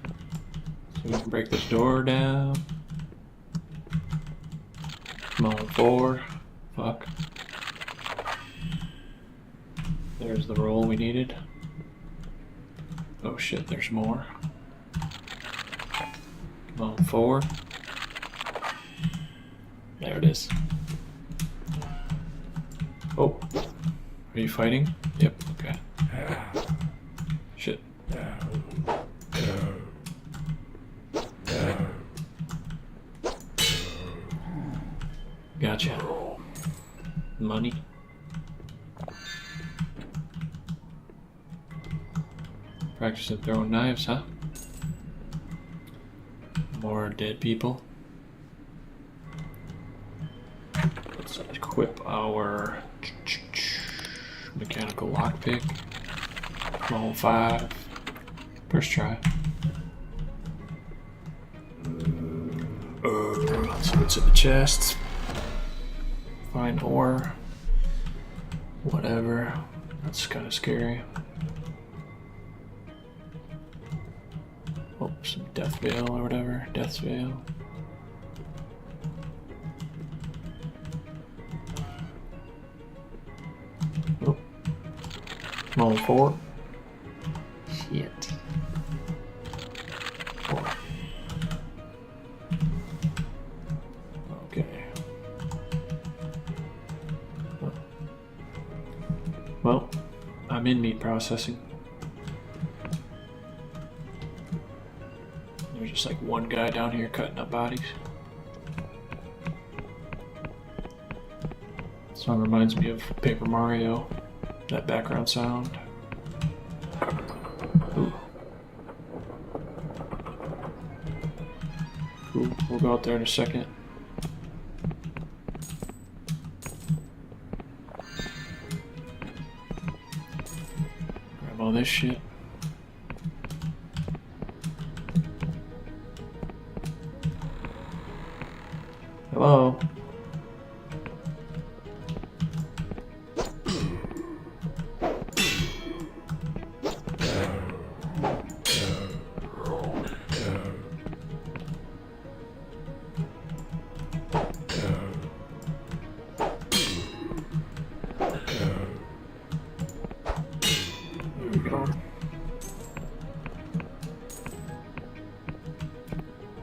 So we can break this door down. Come on, 4. Fuck. There's the roll we needed. Oh shit, there's more. Come on, 4. There it is. Oh, are you fighting? Yep, okay. Shit. Gotcha. Money. Practicing throwing knives, huh? More dead people. Let's equip our mechanical lockpick. Come on, 5. First try. Let's see what's in the chest. Find ore. Whatever. That's kind of scary. Oh, some death veil or whatever. Death's veil. Oh. Come on, 4. Shit. 4. Okay. Well, I'm in meat processing. There's just like one guy down here cutting up bodies. Song reminds me of Paper Mario, that background sound. Ooh. Cool, we'll go out there in a second. Grab all this shit. Hello?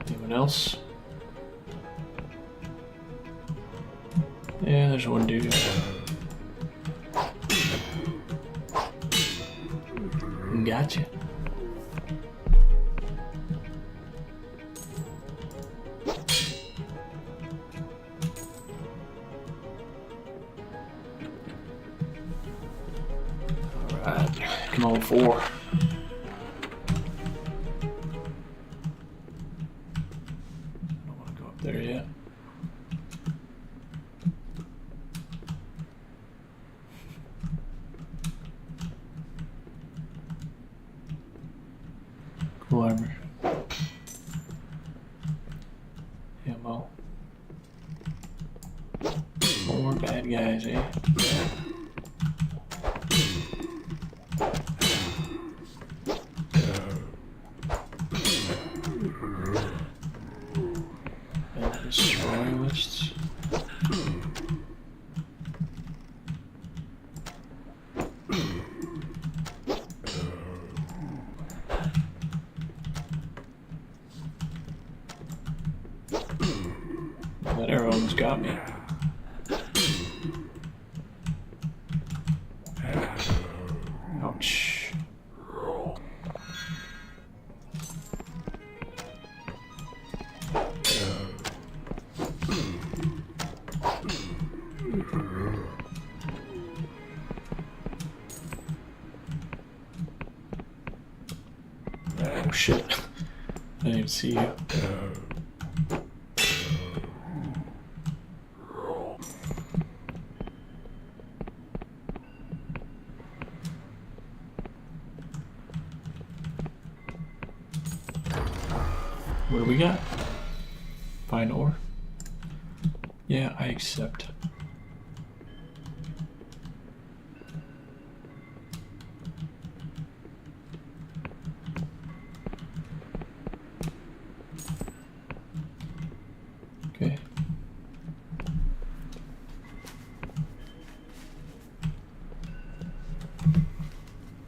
Anyone else? Yeah, there's one dude. Gotcha. Alright, come on, 4. There yet. Cool armor. Ammo. More bad guys, eh? Destroyalists. That arrow almost got me. Ouch. Oh shit. I didn't even see you. What do we got? Fine ore? Yeah, I accept. Okay.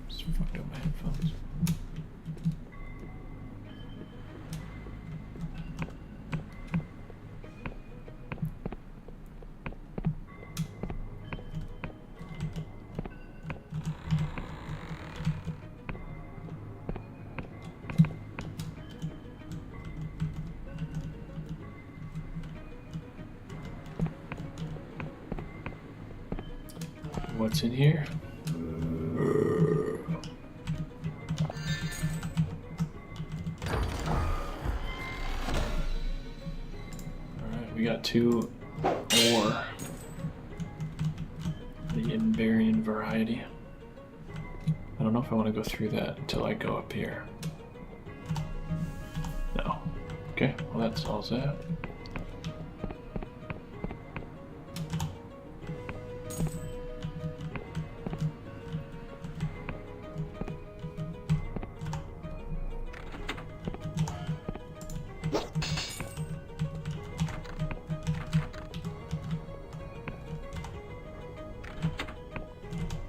Just fucked up my headphones. What's in here? Alright, we got 2 ore. The Invariant variety. I don't know if I want to go through that until I go up here. No. Okay, well that solves that.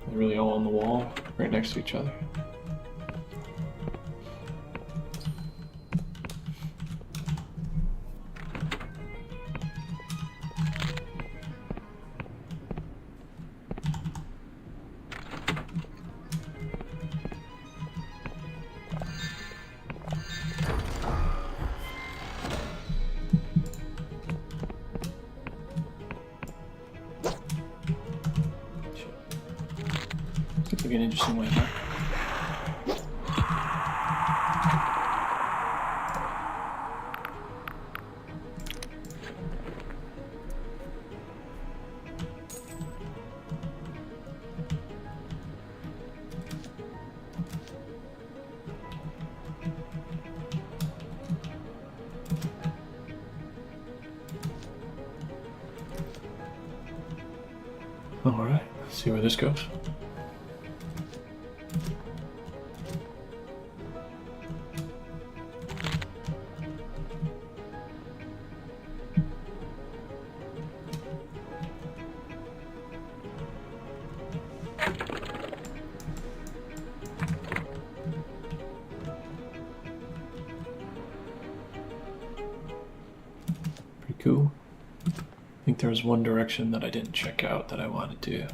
They're really all on the wall, right next to each other. Looks like an interesting way, huh? Alright, let's see where this goes. Pretty cool. I think there was one direction that I didn't check out that I wanted to.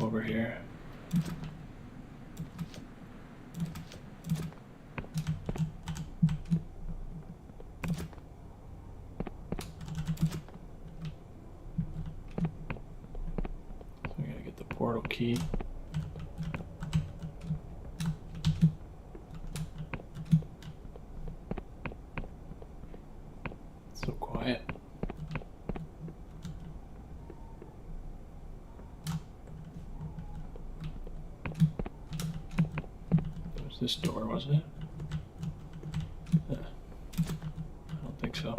Over here. So we gotta get the portal key. So quiet. It was this door, wasn't it? I don't think so.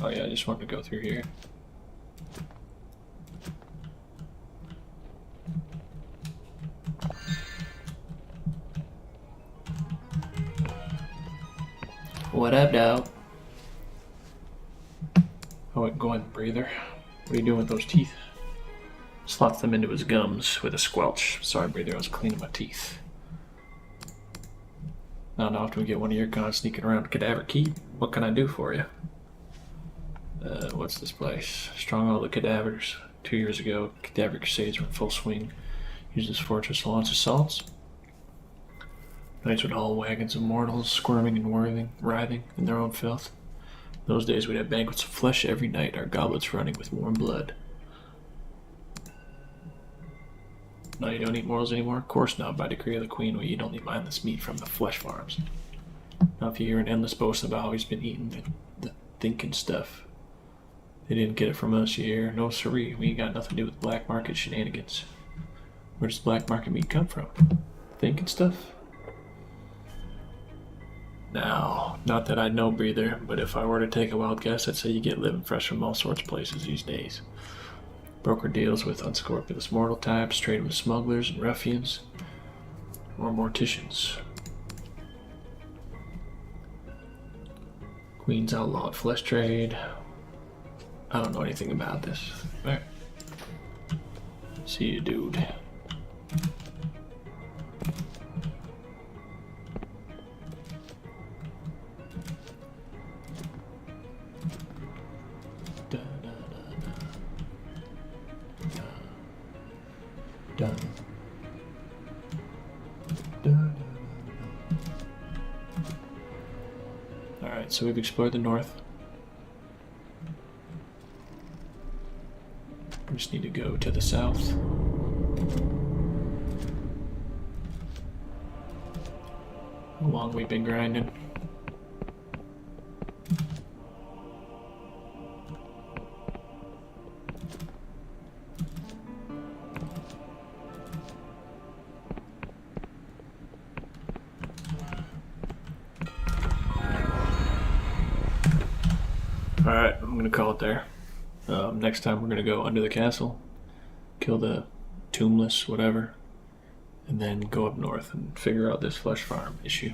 Oh yeah, I just wanted to go through here. What up, dog? Oh, wait, go ahead, breather. What are you doing with those teeth? Slots them into his gums with a squelch. Sorry, breather, I was cleaning my teeth. Not often we get one of your cons sneaking around Cadaver Keep. What can I do for you? What's this place? Stronghold of Cadavers. 2 years ago, Cadaver Crusades were in full swing. Used this fortress to launch assaults. Knights would haul wagons of mortals, squirming and writhing in their own filth. In those days, we'd have banquets of flesh every night, our goblets running with warm blood. No, you don't eat mortals anymore? Of course not. By decree of the Queen, we eat only mindless meat from the flesh farms. Now, if you hear an endless boast about how he's been eating the thinking stuff, they didn't get it from us, you hear? No siree, we ain't got nothing to do with black market shenanigans. Where does black market meat come from? Thinking stuff? Now, not that I know, breather, but if I were to take a wild guess, I'd say you get living fresh from all sorts of places these days. Broker deals with unscrupulous mortal types, trade with smugglers and ruffians, or morticians. Queen's outlawed flesh trade. I don't know anything about this. Alright. See you, dude. Dun. Alright, so we've explored the north. We just need to go to the south. How long we've been grinding? Alright, I'm gonna call it there. Next time we're gonna go under the castle, kill the tombless, whatever, and then go up north and figure out this flesh farm issue.